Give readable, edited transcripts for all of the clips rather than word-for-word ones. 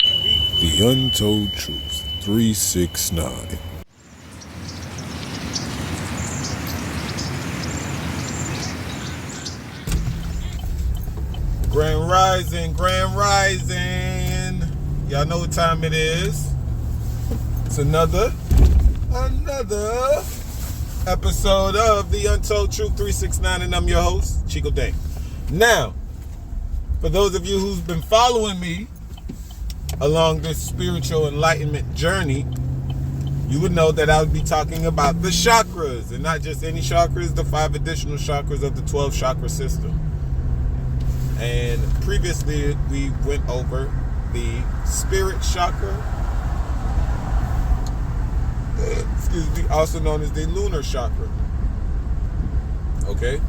The Untold Truth 369. Grand Rising, Grand Rising. Y'all know what time it is. It's another episode of the Untold Truth 369, and I'm your host, ChiicoDank. Now, for those of you who's been following me along this spiritual enlightenment journey, you would know that I would be talking about the chakras, and not just any chakras, the 5 additional chakras of the 12 chakra system. And previously we went over the spirit chakra, also known as the lunar chakra. Okay?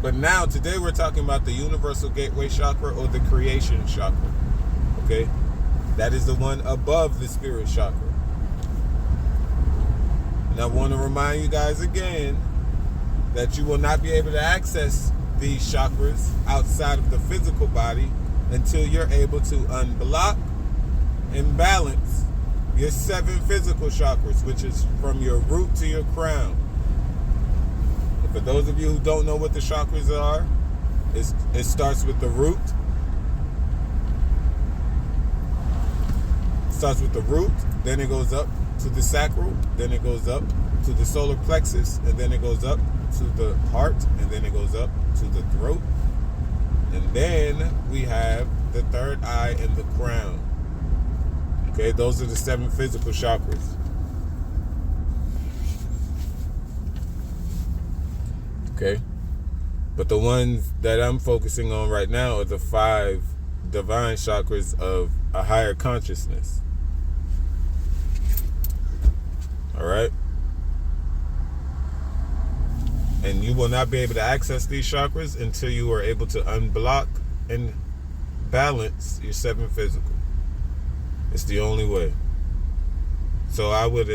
But now, today we're talking about the Universal Gateway Chakra, or the Creation Chakra. Okay? That is the one above the Spirit Chakra. And I want to remind you guys again that you will not be able to access these chakras outside of the physical body until you're able to unblock and balance your 7 physical chakras, which is from your root to your crown. For those of you who don't know what the chakras are, it starts with the root. It starts with the root, then it goes up to the sacral, then it goes up to the solar plexus, and then it goes up to the heart, and then it goes up to the throat. And then we have the third eye and the crown. Okay, those are the 7 physical chakras. Okay, but the ones that I'm focusing on right now are the 5 divine chakras of a higher consciousness. All right, and you will not be able to access these chakras until you are able to unblock and balance your 7 physical. It's the only way. So I would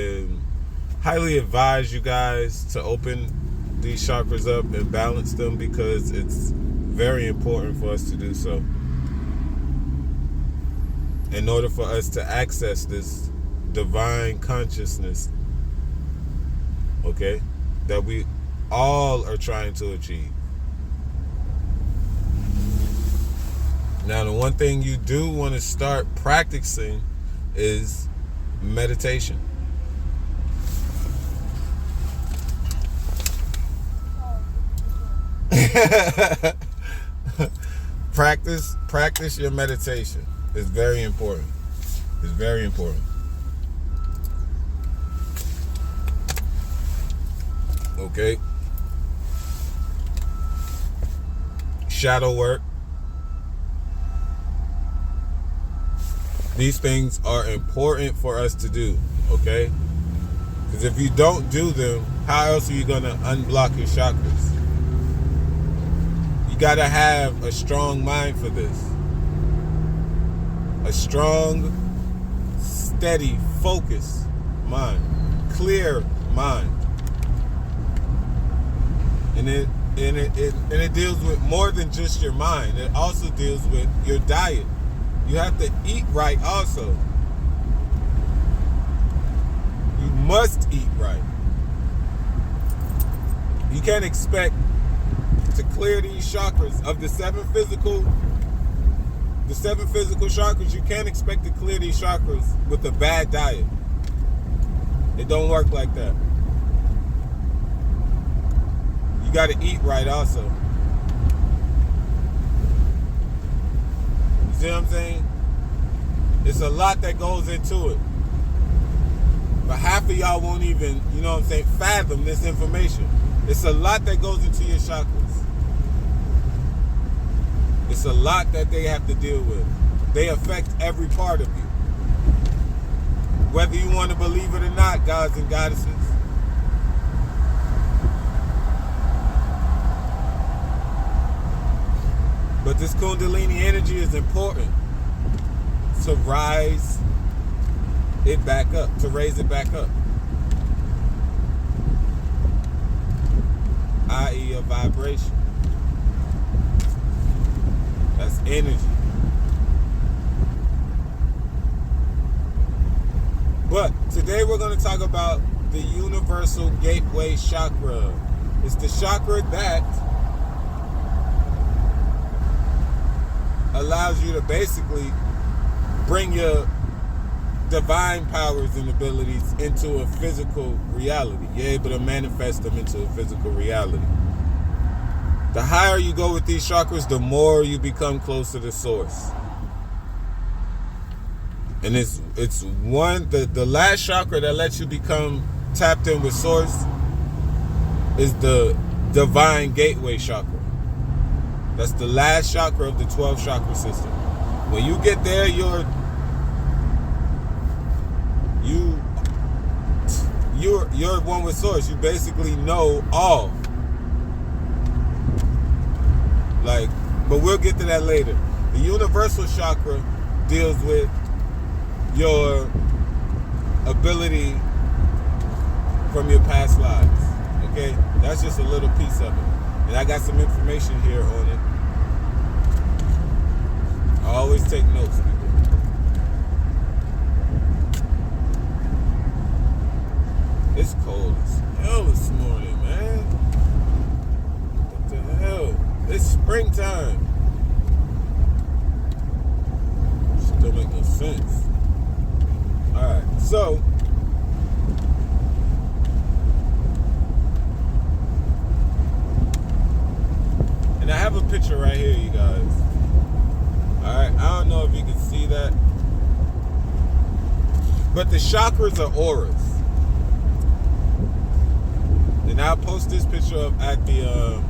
highly advise you guys to open these chakras up and balance them, because it's very important for us to do so in order for us to access this divine consciousness, okay, that we all are trying to achieve. Now, the one thing you do want to start practicing is meditation. Practice your meditation. It's very important. It's very important. Okay? Shadow work. These things are important for us to do, okay? Because if you don't do them, how else are you going to unblock your chakras? You got to have a strong mind for this. A strong, steady, focused mind. Clear mind. And it deals with more than just your mind. It also deals with your diet. You have to eat right also. You must eat right. You can't expect to clear these chakras of the 7 physical chakras. You can't expect to clear these chakras with a bad diet. It don't work like that. You got to eat right also. You see what I'm saying? It's a lot that goes into it. But half of y'all won't even, you know what I'm saying, fathom this information. It's a lot that goes into your chakras. It's a lot that they have to deal with. They affect every part of you. Whether you want to believe it or not, gods and goddesses. But this Kundalini energy is important to rise it back up, to raise it back up. I.e. a vibration. That's energy. But today we're going to talk about the Universal Gateway Chakra. It's the chakra that allows you to basically bring your divine powers and abilities into a physical reality. You're able to manifest them into a physical reality. The higher you go with these chakras, the more you become close to the source. And it's one, the last chakra that lets you become tapped in with source is the Divine Gateway Chakra. That's the last chakra of the 12 chakra system. When you get there, you're one with source. You basically know all. But we'll get to that later. The Universal Chakra deals with your ability from your past lives. Okay? That's just a little piece of it. And I got some information here on it. I always take notes, people. It's cold as hell this morning, man. What the hell? It's springtime. Still make no sense. Alright, so and I have a picture right here, you guys. Alright, I don't know if you can see that. But the chakras are auras. And I'll post this picture up at the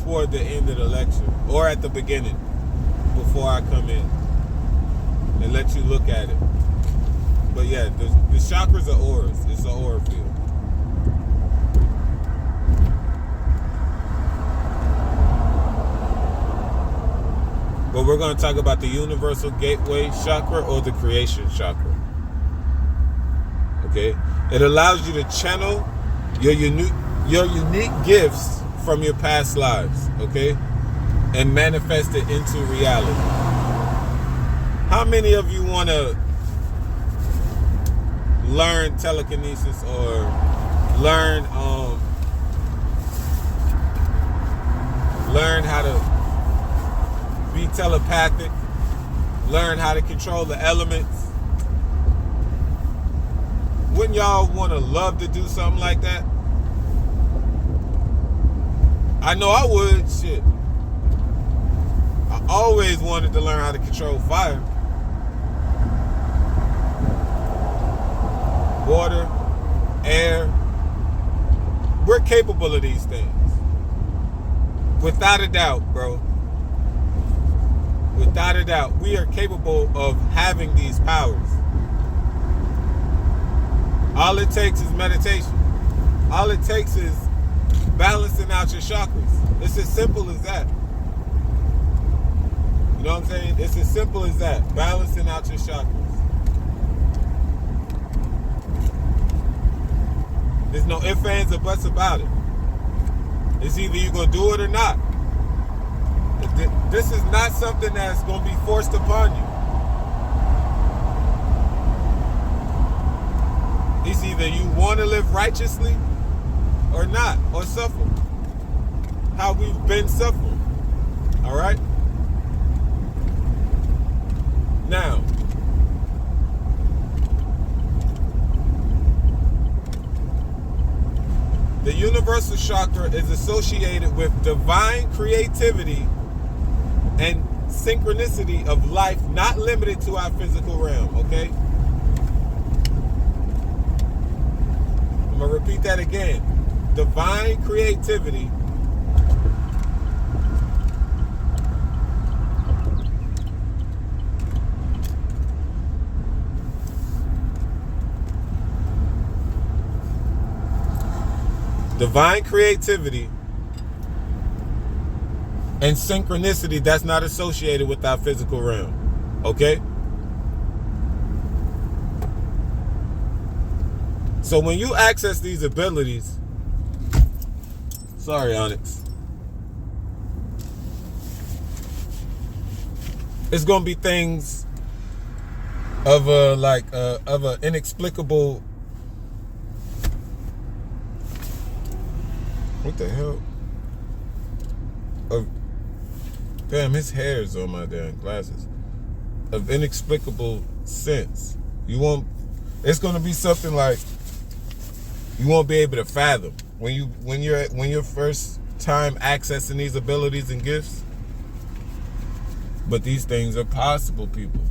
toward the end of the lecture, or at the beginning before I come in and let you look at it. But yeah, the chakras are auras. It's an aura field. But we're going to talk about the Universal Gateway Chakra or the Creation Chakra. Okay? It allows you to channel your unique gifts from your past lives, okay? And manifest it into reality. How many of you want to learn telekinesis or learn how to be telepathic, learn how to control the elements? Wouldn't y'all want to love to do something like that? I know I would. Shit. I always wanted to learn how to control fire. Water, air. We're capable of these things. Without a doubt, bro. Without a doubt, we are capable of having these powers. All it takes is meditation. All it takes is balancing out your chakras. It's as simple as that. You know what I'm saying? It's as simple as that. Balancing out your chakras. There's no ifs, ands, or buts about it. It's either you're going to do it or not. This is not something that's going to be forced upon you. It's either you want to live righteously or not, or suffer. How we've been suffering. All right? Now, the Universal Chakra is associated with divine creativity and synchronicity of life, not limited to our physical realm, okay? I'm going to repeat that again. Divine creativity and synchronicity that's not associated with our physical realm. Okay? So when you access these abilities, sorry, Onyx, it's going to be things of a inexplicable. What the hell? Damn, his hair's on my damn glasses. Of inexplicable sense. It's gonna be something like you won't be able to fathom when you're first time accessing these abilities and gifts. But these things are possible, people.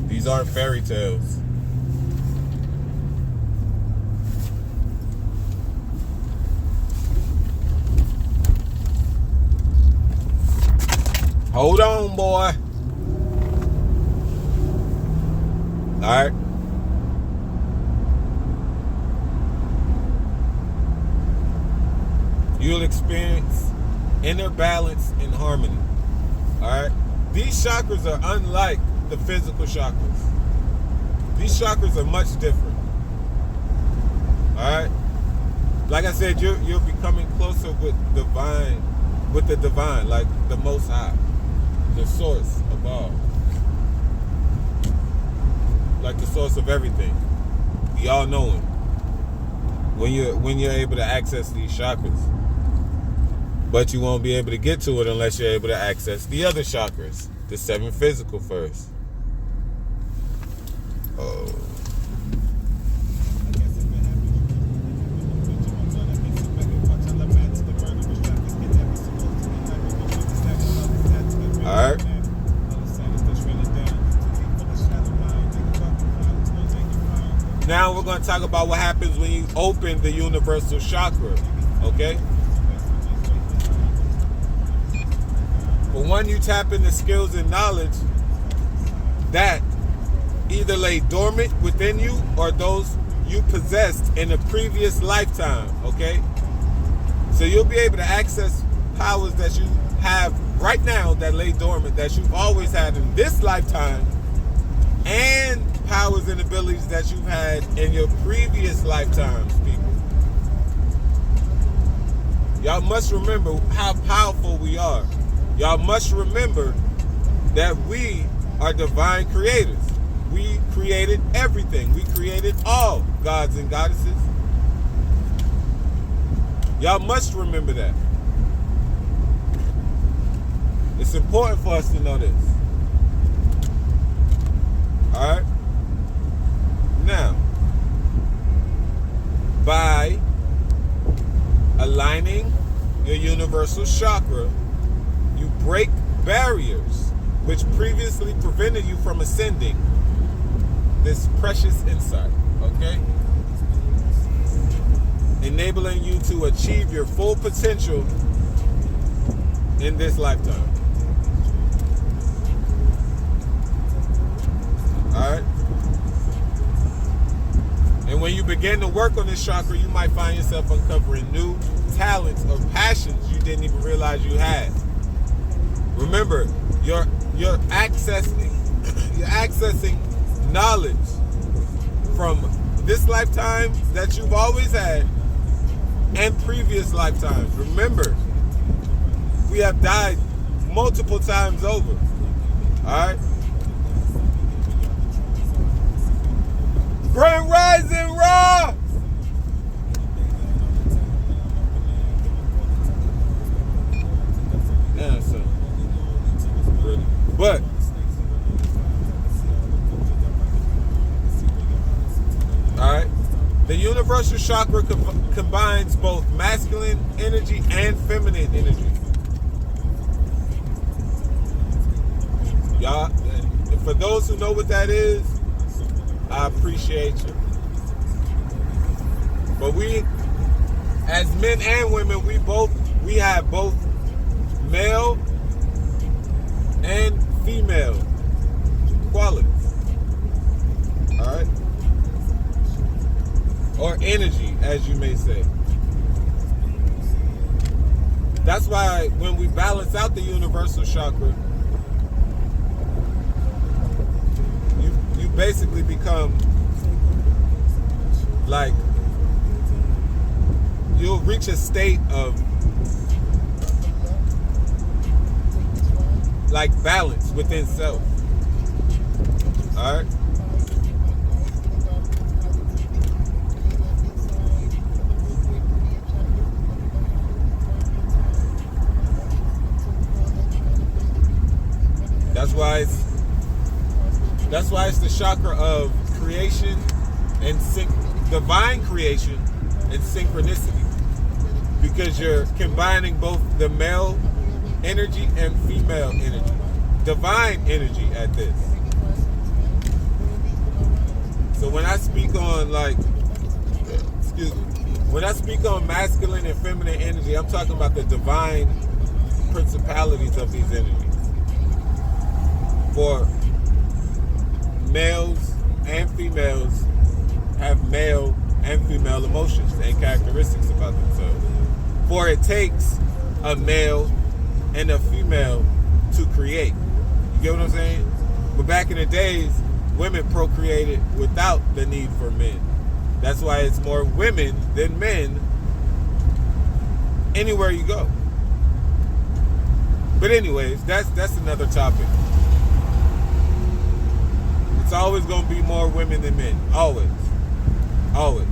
These aren't fairy tales. Hold on, boy. All right. You'll experience inner balance and harmony. All right. These chakras are unlike the physical chakras. These chakras are much different. All right. Like I said, you're becoming closer with the divine, like the Most High. The source of all, like the source of everything. Y'all know him when you're able to access these chakras, but you won't be able to get to it unless you're able to access the other chakras, the 7 physical first. Oh. Alright. Now we're going to talk about what happens when you open the Universal Chakra. Okay? But when you tap into skills and knowledge that either lay dormant within you or those you possessed in a previous lifetime. Okay? So you'll be able to access powers that you have right now that lay dormant, that you've always had in this lifetime, and powers and abilities that you've had in your previous lifetimes, people. Y'all must remember how powerful we are. Y'all must remember that we are divine creators. We created everything. We created all gods and goddesses. Y'all must remember that. It's important for us to know this. Alright? Now, by aligning your universal chakra, you break barriers which previously prevented you from ascending this precious insight. Okay? Enabling you to achieve your full potential in this lifetime. Alright? And when you begin to work on this chakra, you might find yourself uncovering new talents or passions you didn't even realize you had. Remember, you're accessing knowledge from this lifetime that you've always had and previous lifetimes. Remember, we have died multiple times over. Alright? Grand Rising Raw! Yeah, so. But alright, the universal chakra combines both masculine energy and feminine energy. Y'all, for those who know what that is, I appreciate you. But we, as men and women, we have both male and female qualities. Alright? Or energy, as you may say. That's why when we balance out the universal chakra, you basically become like, you'll reach a state of like balance within self. All right. That's why it's the chakra of creation and divine creation and synchronicity, because you're combining both the male energy and female energy, divine energy at this. So when I speak on when I speak on masculine and feminine energy, I'm talking about the divine principalities of these energies. For males and females have male and female emotions and characteristics about themselves. For it takes a male and a female to create. You get what I'm saying? But back in the days, women procreated without the need for men. That's why it's more women than men anywhere you go. But anyways, that's another topic. It's always going to be more women than men. Always. Always.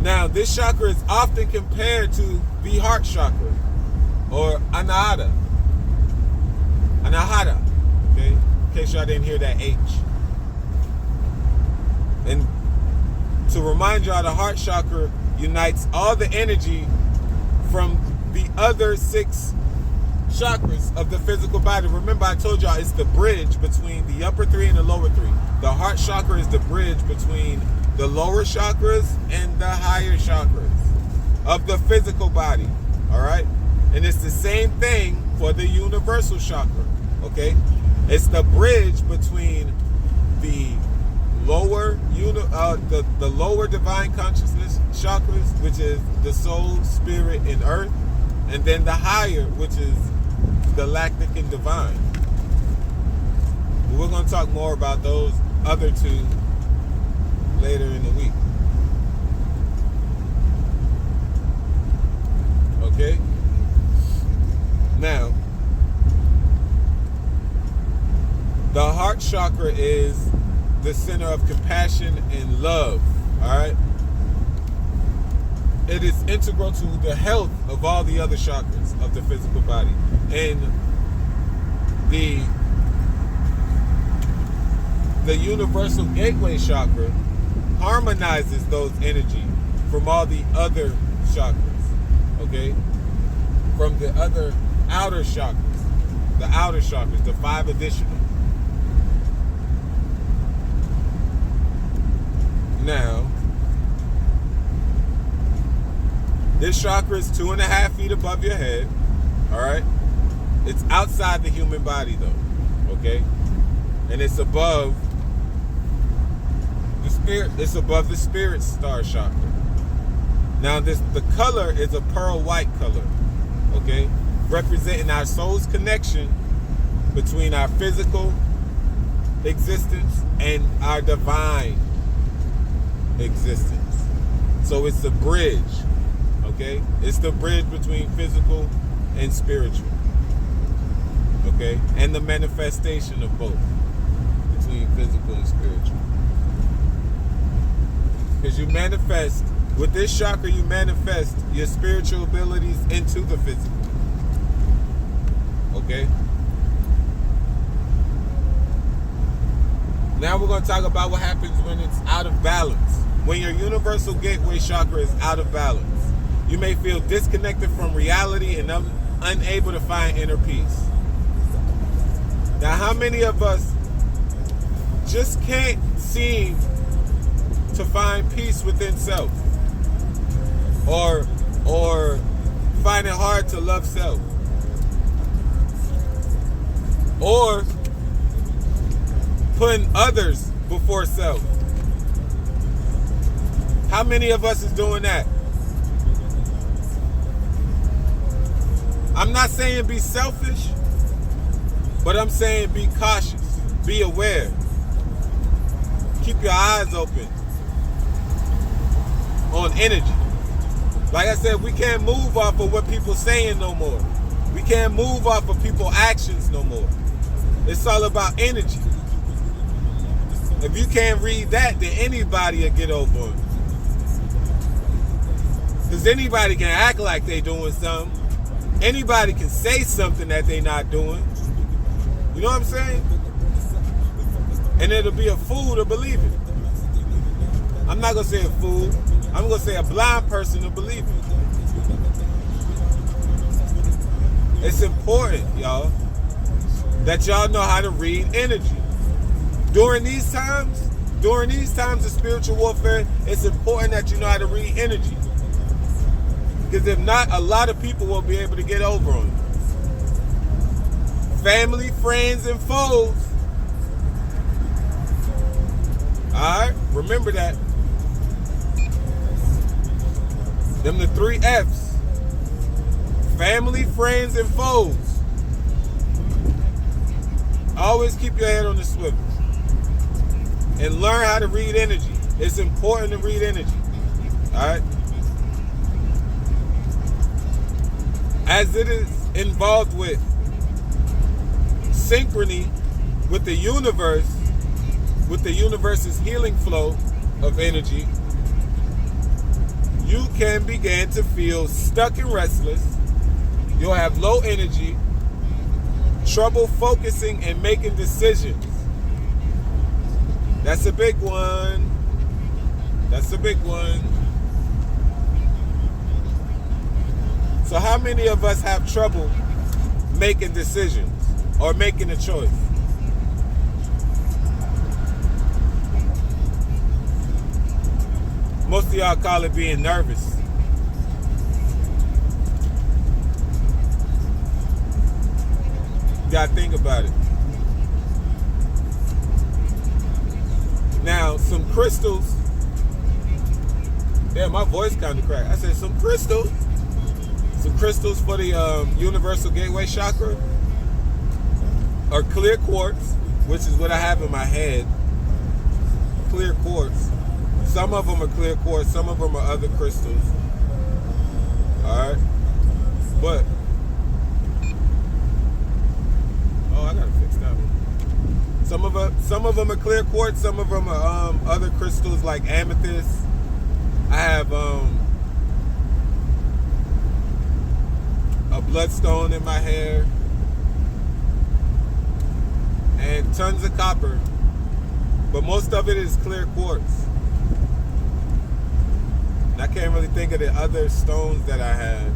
Now, this chakra is often compared to the heart chakra, or anahata. Anahata. Okay? In case y'all didn't hear that H. And to remind y'all, the heart chakra unites all the energy from the other 6 chakras of the physical body. Remember, I told y'all it's the bridge between the upper 3 and the lower 3. The heart chakra is the bridge between the lower chakras and the higher chakras of the physical body. All right? And it's the same thing for the universal chakra. Okay? It's the bridge between the lower the lower divine consciousness chakras, which is the soul, spirit, and earth, and then the higher, which is galactic and divine. We're going to talk more about those other 2 later in the week. Okay? Now, the heart chakra is the center of compassion and love. Alright? It is integral to the health of all the other chakras of the physical body. And the Universal Gateway Chakra harmonizes those energy from all the other chakras. Okay? From the other outer chakras. The outer chakras, the 5 additional. Now, this chakra is 2.5 feet above your head. Alright? It's outside the human body though. Okay? And it's above the spirit. It's above the spirit star chakra. Now the color is a pearl white color. Okay? Representing our soul's connection between our physical existence and our divine existence. So it's the bridge. Okay? It's the bridge between physical and spiritual. Okay? And the manifestation of both, between physical and spiritual. Because you manifest, with this chakra, you manifest your spiritual abilities into the physical. Okay? Now we're going to talk about what happens when it's out of balance. When your universal gateway chakra is out of balance. You may feel disconnected from reality and unable to find inner peace. Now, how many of us just can't seem to find peace within self? Or find it hard to love self? Or putting others before self? How many of us is doing that? I'm not saying be selfish, but I'm saying be cautious, be aware. Keep your eyes open on energy. Like I said, we can't move off of what people saying no more. We can't move off of people's actions no more. It's all about energy. If you can't read that, then anybody will get over it. Because anybody can act like they doing something. Anybody can say something that they not doing. You know what I'm saying? And it'll be a fool to believe it. I'm not going to say a fool. I'm going to say a blind person to believe it. It's important, y'all, that y'all know how to read energy. During these times of spiritual warfare, it's important that you know how to read energy. Because if not, a lot of people will be able to get over on you. Family, friends, and foes. Alright? Remember that. Them the 3 F's. Family, friends, and foes. Always keep your head on the swivel. And learn how to read energy. It's important to read energy. Alright? As it is involved with synchrony with the universe's healing flow of energy, you can begin to feel stuck and restless. You'll have low energy, trouble focusing and making decisions. That's a big one. That's a big one. So how many of us have trouble making decisions or making a choice? Most of y'all call it being nervous. You gotta think about it. Now, some crystals. Yeah, my voice kind of cracked. I said some crystals. Some crystals for the Universal Gateway Chakra are clear quartz, which is what I have in my head. Clear quartz. Some of them are clear quartz, some of them are other crystals. Alright? But, I gotta fix that one. Some of them are clear quartz, some of them are other crystals like amethyst. I have a bloodstone in my hair. And tons of copper. But most of it is clear quartz. I can't really think of the other stones that I had.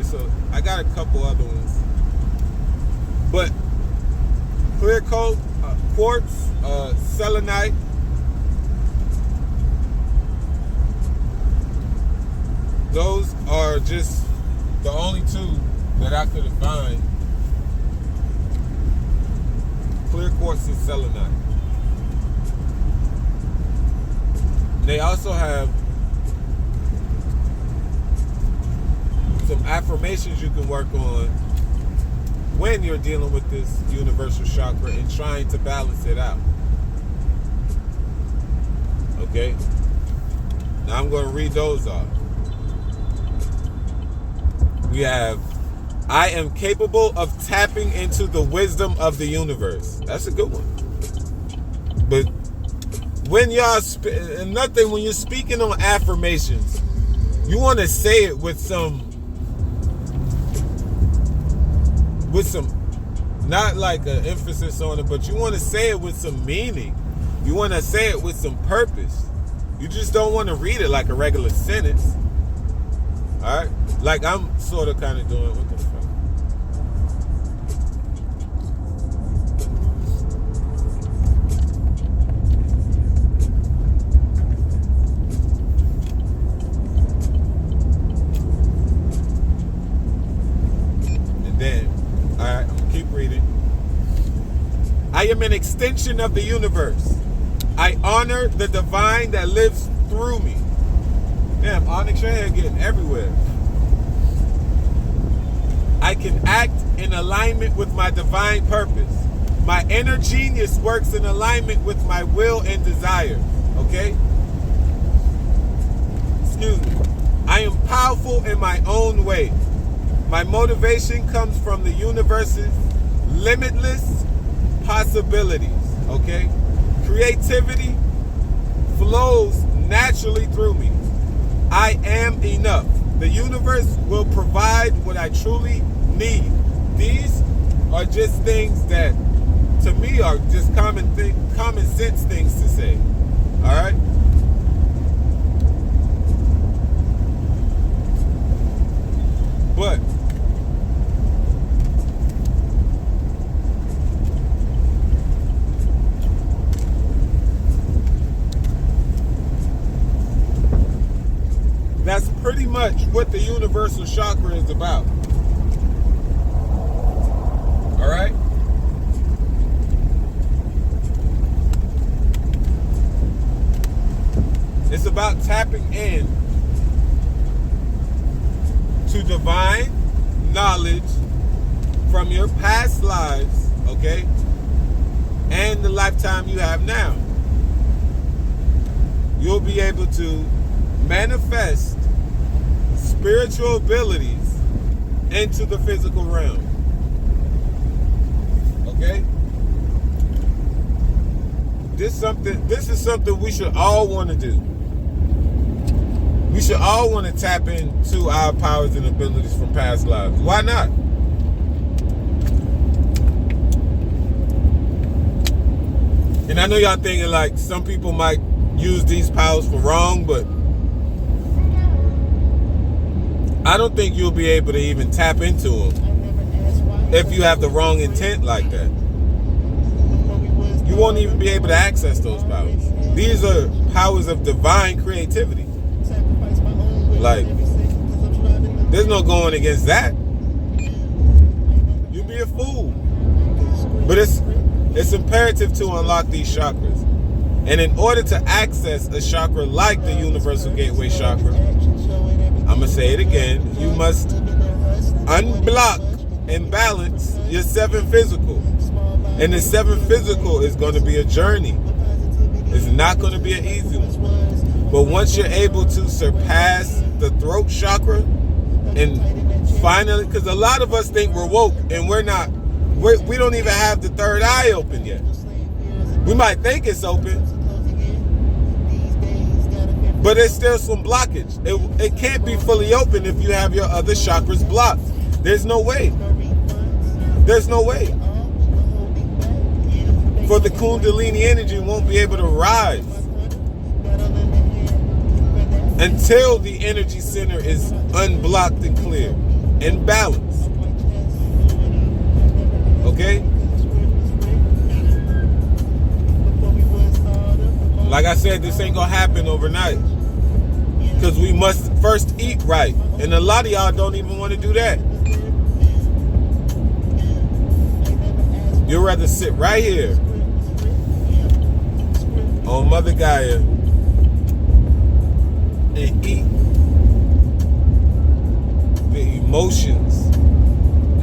So I got a couple other ones. But clear quartz, selenite, those are just the only 2 that I could find. Clear quartz and selenite. They also have some affirmations you can work on when you're dealing with this universal chakra and trying to balance it out. Okay? Now I'm going to read those off. We have, I am capable of tapping into the wisdom of the universe. That's a good one. But when y'all, when you're speaking on affirmations, you want to say it with some, not like an emphasis on it, but you want to say it with some meaning. You want to say it with some purpose. You just don't want to read it like a regular sentence. All right? Like I'm sort of kind of doing, what the fuck? I am an extension of the universe. I honor the divine that lives through me. Damn, Onyx, your hair getting everywhere. I can act in alignment with my divine purpose. My inner genius works in alignment with my will and desire. Okay? Excuse me. I am powerful in my own way. My motivation comes from the universe's limitless possibilities, okay? Creativity flows naturally through me. I am enough. The universe will provide what I truly need. These are just things that, to me, are just common sense things to say. All right? But that's pretty much what the Universal Chakra is about. All right? It's about tapping in to divine knowledge from your past lives, okay? And the lifetime you have now. You'll be able to manifest spiritual abilities into the physical realm. Okay? This is something we should all want to do. We should all want to tap into our powers and abilities from past lives. Why not? And I know y'all thinking like some people might use these powers for wrong, but I don't think you'll be able to even tap into them if you have the wrong intent like that. You won't even be able to access those powers. These are powers of divine creativity. Like, there's no going against that. You'd be a fool. But it's imperative to unlock these chakras. And in order to access a chakra like the Universal Gateway Chakra, I'm going to say it again, you must unblock and balance your 7 physical. And the 7 physical is going to be a journey. It's not going to be an easy one. But once you're able to surpass the throat chakra and finally, because a lot of us think we're woke and we're not. We don't even have the third eye open yet. We might think it's open, but there's still some blockage. It can't be fully open if you have your other chakras blocked. There's no way. There's no way. For the Kundalini energy won't be able to rise until the energy center is unblocked and clear and balanced. Okay? Like I said, this ain't gonna happen overnight. Because we must first eat right. And a lot of y'all don't even want to do that. You'd rather sit right here on Mother Gaia and eat the emotions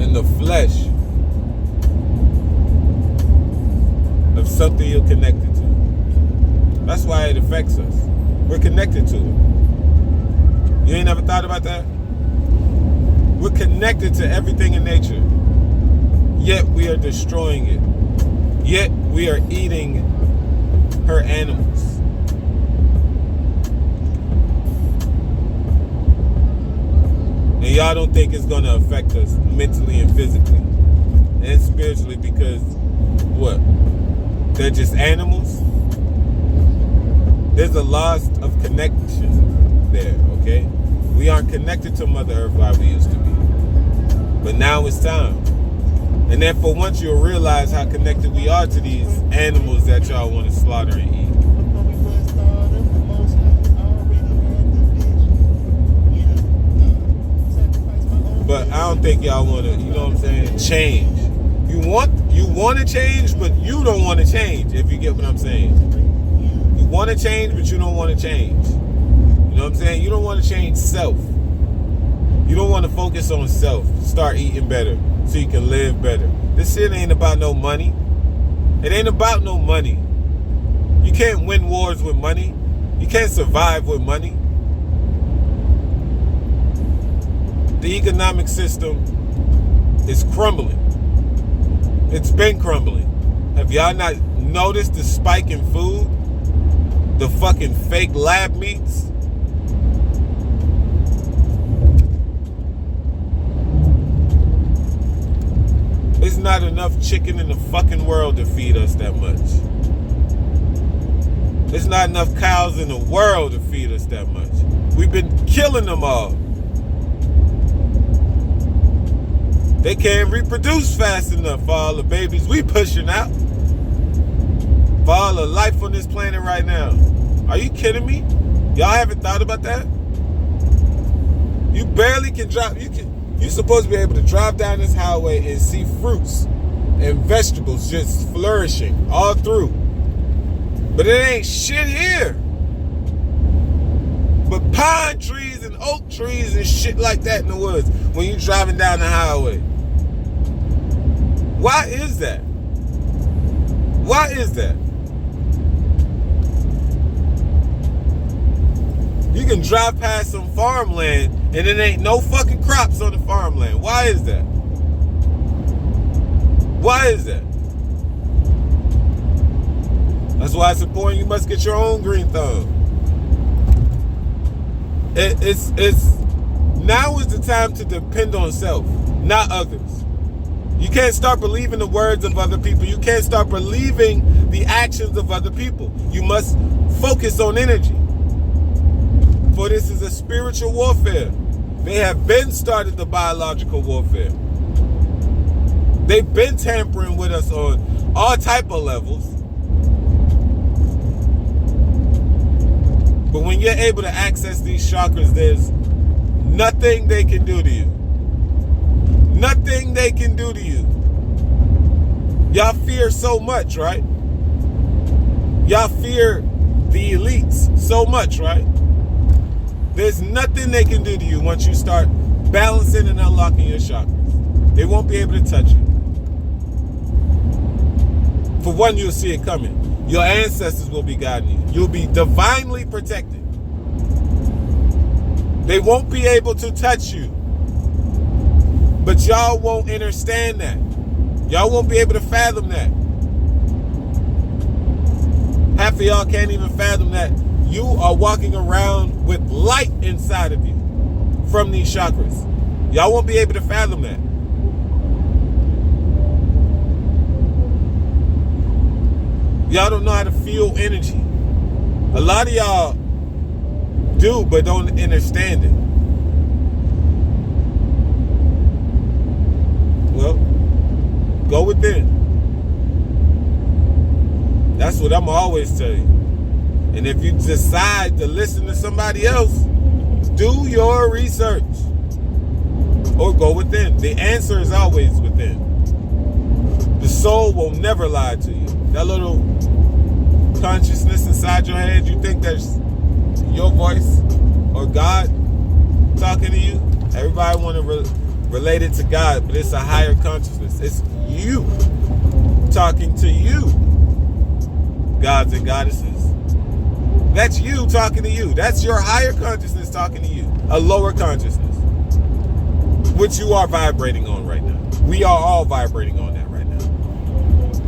and the flesh of something you're connected to. That's why it affects us. We're connected to it. You ain't never thought about that? We're connected to everything in nature, yet we are destroying it. Yet we are eating her animals. And y'all don't think it's going to affect us mentally and physically and spiritually because, what? They're just animals? There's a loss of connection there, okay? We aren't connected to Mother Earth like we used to be. But now it's time. And then for once you'll realize how connected we are to these animals that y'all want to slaughter and eat. But I don't think y'all want to, you know what I'm saying, change. You want to change, but you don't want to change, if you get what I'm saying. You want to change, but you don't want to change. You know what I'm saying? You don't want to change self. You don't want to focus on self. Start eating better so you can live better. This shit ain't about no money. It ain't about no money. You can't win wars with money. You can't survive with money. the economic system is crumbling. It's been crumbling. Have y'all not noticed the spike in food? The fucking fake lab meats? There's not enough chicken in the fucking world to feed us that much. There's not enough cows in the world to feed us that much. We've been killing them all. They can't reproduce fast enough for all the babies we pushing out. For all the life on this planet right now. Are you kidding me? Y'all haven't thought about that? You barely can drive. You're supposed to be able to drive down this highway and see fruits and vegetables just flourishing all through. But it ain't shit here. But pine trees and oak trees and shit like that in the woods when you're driving down the highway. Why is that? Why is that? You can drive past some farmland and it ain't no fucking crops on the farmland. Why is that? Why is that? That's why it's important you must get your own green thumb. It's now is the time to depend on self, not others. You can't start believing the words of other people. You can't start believing the actions of other people. You must focus on energy. For this is a spiritual warfare. They have been started the biological warfare. They've been tampering with us on all type of levels. But when you're able to access these chakras, there's nothing they can do to you. Nothing they can do to you. Y'all fear so much, right? Y'all fear the elites so much, right? There's nothing they can do to you once you start balancing and unlocking your chakras. They won't be able to touch you. For one, you'll see it coming. Your ancestors will be guiding you. You'll be divinely protected. They won't be able to touch you. But y'all won't understand that. Y'all won't be able to fathom that. Half of y'all can't even fathom that you are walking around with light inside of you from these chakras. Y'all won't be able to fathom that. Y'all don't know how to feel energy. A lot of y'all do, but don't understand it. Well, go within. That's what I'm always telling you. And if you decide to listen to somebody else, do your research. Or go within. The answer is always within. The soul will never lie to you. That little consciousness inside your head, you think that's your voice or God talking to you? Everybody want to relate it to God, but it's a higher consciousness. It's you talking to you, gods and goddesses. That's you talking to you. That's your higher consciousness talking to you. A lower consciousness, which you are vibrating on right now. We are all vibrating on that right now.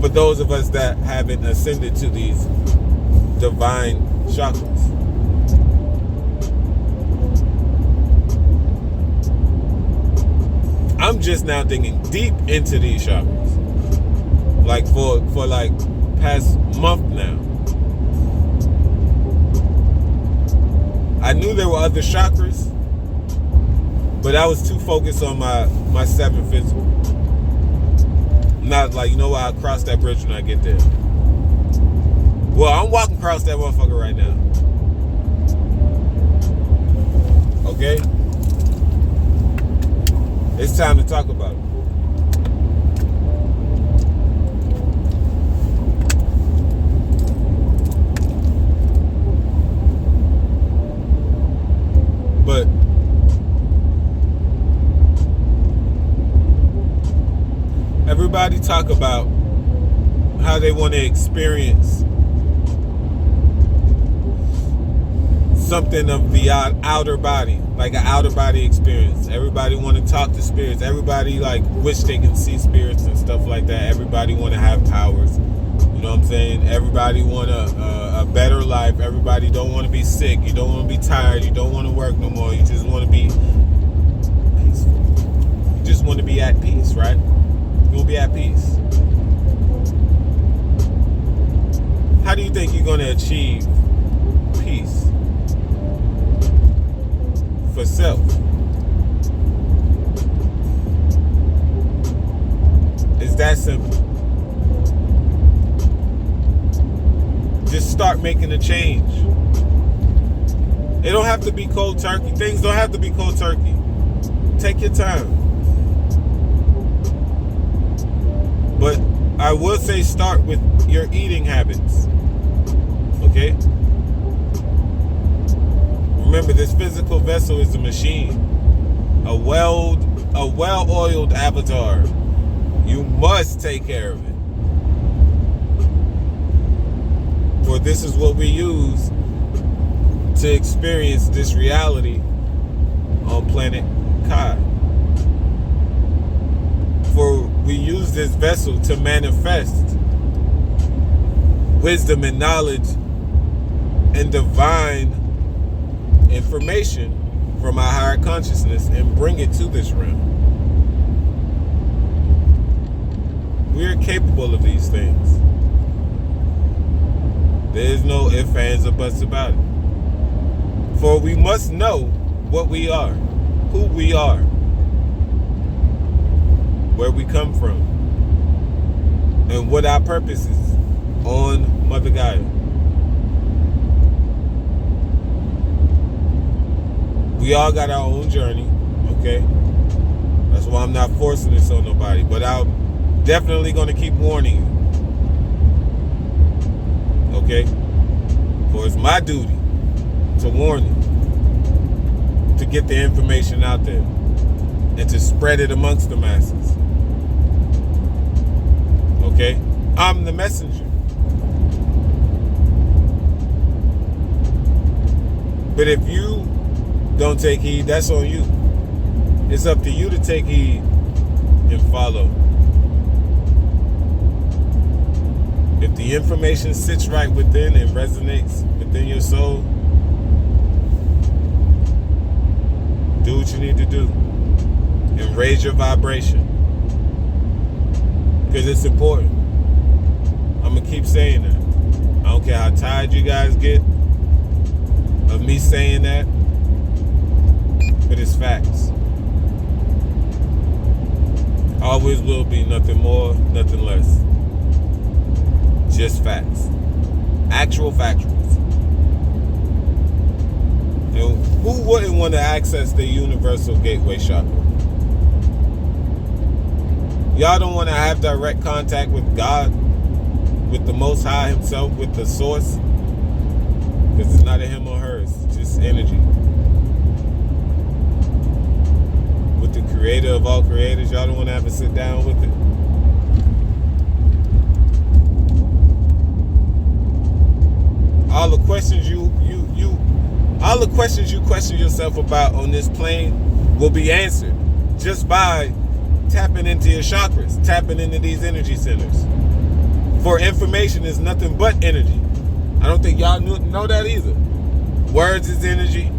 For those of us that haven't ascended to these divine chakras. I'm just now digging deep into these chakras. Like for like past month now. I knew there were other chakras, but I was too focused on my 7 physical. Not like, you know what, I'll cross that bridge when I get there. Well, I'm walking across that motherfucker right now. Okay? It's time to talk about it. But everybody talk about how they want to experience something of the outer body, like an outer body experience. Everybody want to talk to spirits. Everybody like wish they can see spirits and stuff like that. Everybody want to have powers. You know what I'm saying? Everybody want a better life. Everybody don't want to be sick. You don't want to be tired. You don't want to work no more. You just want to be peaceful. You just want to be at peace, right? You want to be at peace. How do you think you're going to achieve peace for self? It's that simple. Just start making a change. It don't have to be cold turkey. Things don't have to be cold turkey. Take your time. But I will say start with your eating habits. Okay? Remember, this physical vessel is a machine. A well-oiled avatar. You must take care of it. For this is what we use to experience this reality on planet Kai. For we use this vessel to manifest wisdom and knowledge and divine information from our higher consciousness and bring it to this realm. We are capable of these things. There is no ifs, ands, or buts about it. For we must know what we are, who we are, where we come from, and what our purpose is on Mother Gaia. We all got our own journey, okay? That's why I'm not forcing this on nobody, but I'm definitely going to keep warning you. Okay? For it's my duty to warn you, to get the information out there, and to spread it amongst the masses. Okay? I'm the messenger. But if you don't take heed, that's on you. It's up to you to take heed and follow. If the information sits right within and resonates within your soul, do what you need to do and raise your vibration, because it's important. I'm gonna keep saying that. I don't care how tired you guys get of me saying that, but it's facts. Always will be, nothing more, nothing less. Just facts. Actual factuals. And who wouldn't want to access the Universal Gateway Chakra? Y'all don't want to have direct contact with God, with the Most High Himself, with the Source? Because it's not a him or hers, it's just energy. With the Creator of all creators, y'all don't want to have to sit down with it? All the questions you question yourself about on this plane will be answered just by tapping into your chakras, tapping into these energy centers. For information is nothing but energy. I don't think y'all know that either. Words is energy.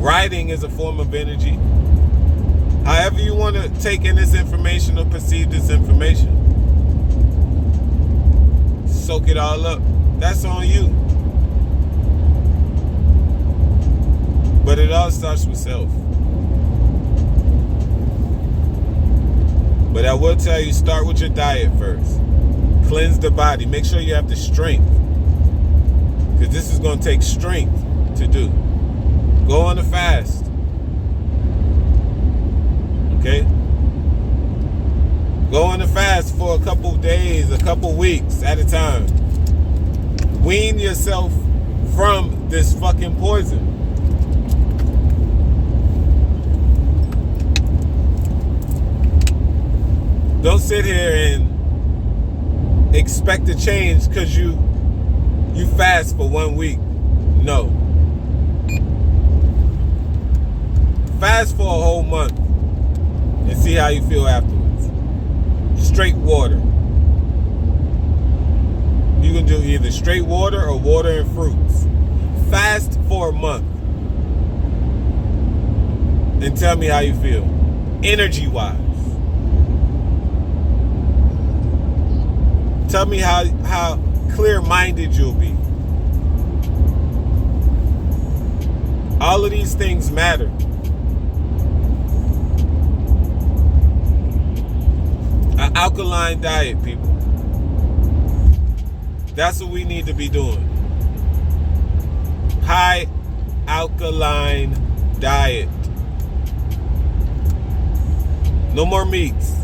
Writing is a form of energy. However you want to take in this information or perceive this information, soak it all up. That's on you. But it all starts with self. But I will tell you, start with your diet first. Cleanse the body. Make sure you have the strength. Because this is going to take strength to do. Go on a fast. Okay? Go on a fast for a couple days, a couple weeks at a time. Wean yourself from this fucking poison. Don't sit here and expect to change because you fast for 1 week. No. Fast for a whole month and see how you feel afterwards. Straight water. You can do either straight water or water and fruits. Fast for a month. And tell me how you feel. Energy-wise. Tell me how clear-minded you'll be. All of these things matter. An alkaline diet, people. That's what we need to be doing. High alkaline diet. No more meats.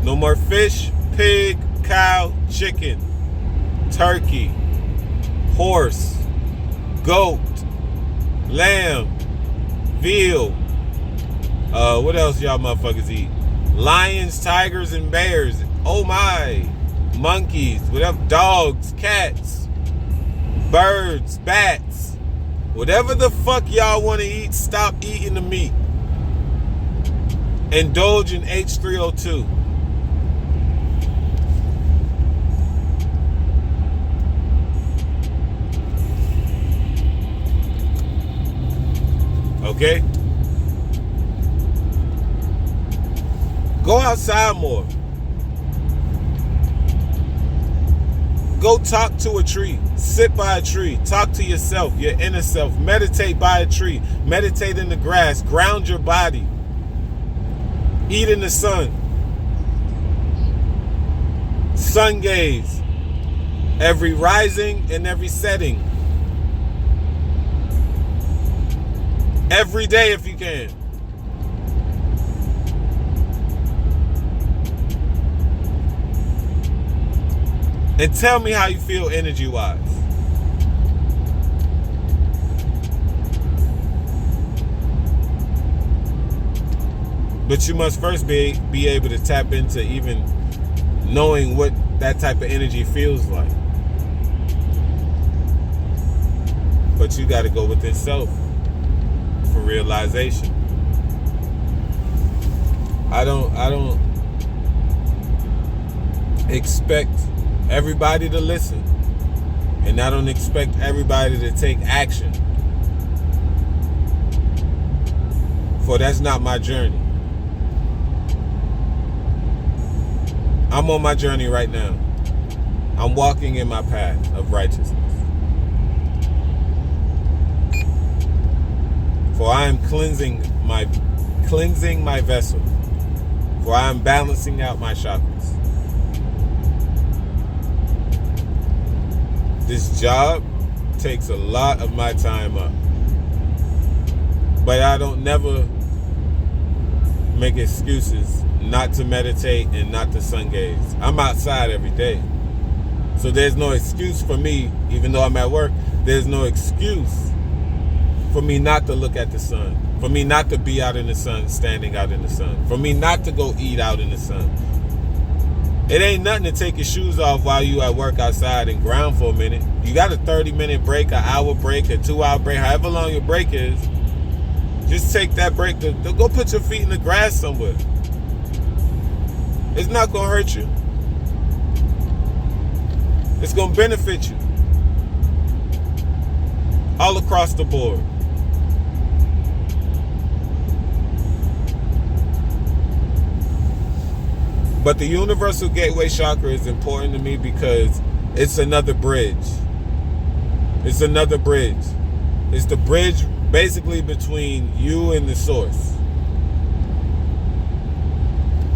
No more fish, pig, cow, chicken, turkey, horse, goat, lamb, veal. What else y'all motherfuckers eat? Lions, tigers, and bears. Oh my. Monkeys, whatever. Dogs, cats, birds, bats. Whatever the fuck y'all want to eat, stop eating the meat. Indulge in H3O2. Okay? Go outside more. Go talk to a tree. Sit by a tree. Talk to yourself, your inner self. Meditate by a tree. Meditate in the grass. Ground your body. Eat in the sun. Sun gaze. Every rising and every setting. Every day if you can. And tell me how you feel energy-wise. But you must first be able to tap into even knowing what that type of energy feels like. But you got to go within self for realization. I don't expect everybody to listen, and I don't expect everybody to take action, for that's not my journey. I'm on my journey right now. I'm walking in my path of righteousness, for I am cleansing my vessel, for I am balancing out my chakras. This job takes a lot of my time up. But I don't never make excuses not to meditate and not to sun gaze. I'm outside every day. So there's no excuse for me, even though I'm at work, there's no excuse for me not to look at the sun. For me not to be out in the sun, standing out in the sun. For me not to go eat out in the sun. It ain't nothing to take your shoes off while you at work outside and ground for a minute. You got a 30-minute break, an hour break, a 2-hour break, however long your break is. Just take that break to go put your feet in the grass somewhere. It's not going to hurt you. It's going to benefit you. All across the board. But the Universal Gateway Chakra is important to me because it's another bridge. It's another bridge. It's the bridge basically between you and the source.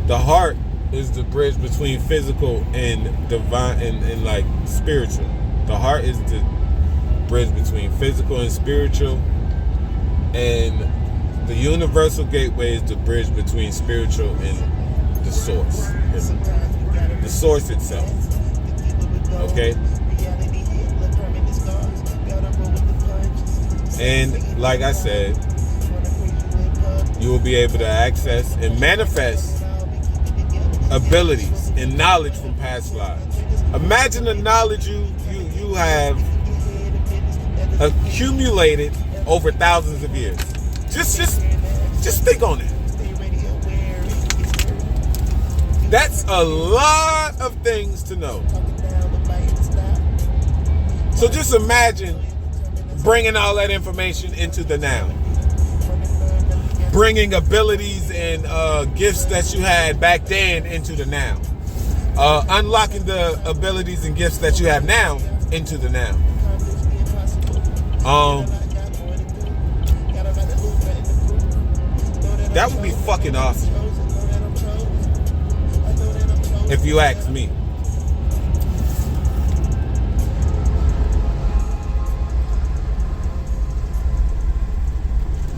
The heart is the bridge between physical and divine and like spiritual. The heart is the bridge between physical and spiritual. And the Universal Gateway is the bridge between spiritual and the source. The source itself. Okay? And like I said, you will be able to access and manifest abilities and knowledge from past lives. Imagine the knowledge you have accumulated over thousands of years. Just think on it. That's a lot of things to know. So just imagine bringing all that information into the now. Bringing abilities and gifts that you had back then into the now. Unlocking the abilities and gifts that you have now into the now. That would be fucking awesome, if you ask me.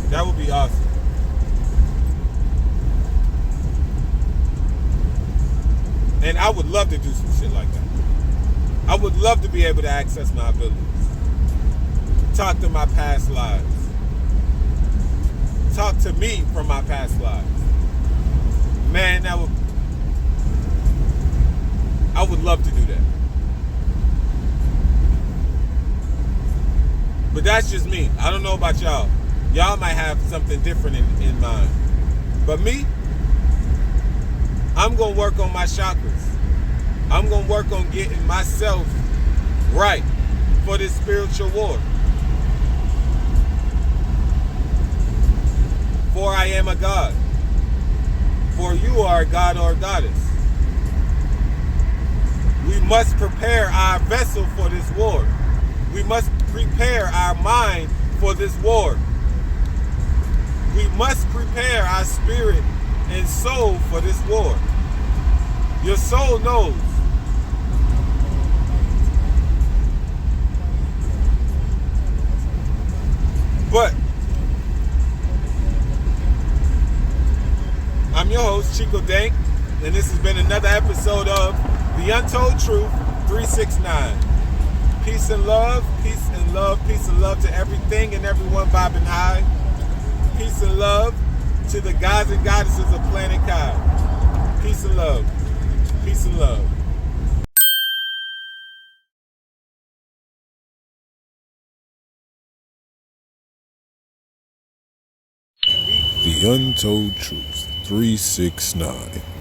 That would be awesome. And I would love to do some shit like that. I would love to be able to access my abilities. Talk to my past lives. Talk to me from my past lives. Man, I would love to do that. But that's just me. I don't know about y'all. Y'all might have something different in mind. But me, I'm going to work on my chakras. I'm going to work on getting myself right for this spiritual war. For I am a god. For you are a god or a goddess. We must prepare our vessel for this war. We must prepare our mind for this war. We must prepare our spirit and soul for this war. Your soul knows. But I'm your host, ChiicoDank, and this has been another episode of The Untold Truth 369. Peace and love, peace and love, peace and love to everything and everyone vibing high. Peace and love to the gods and goddesses of planet Kai. Peace and love. Peace and love. The Untold Truth 369.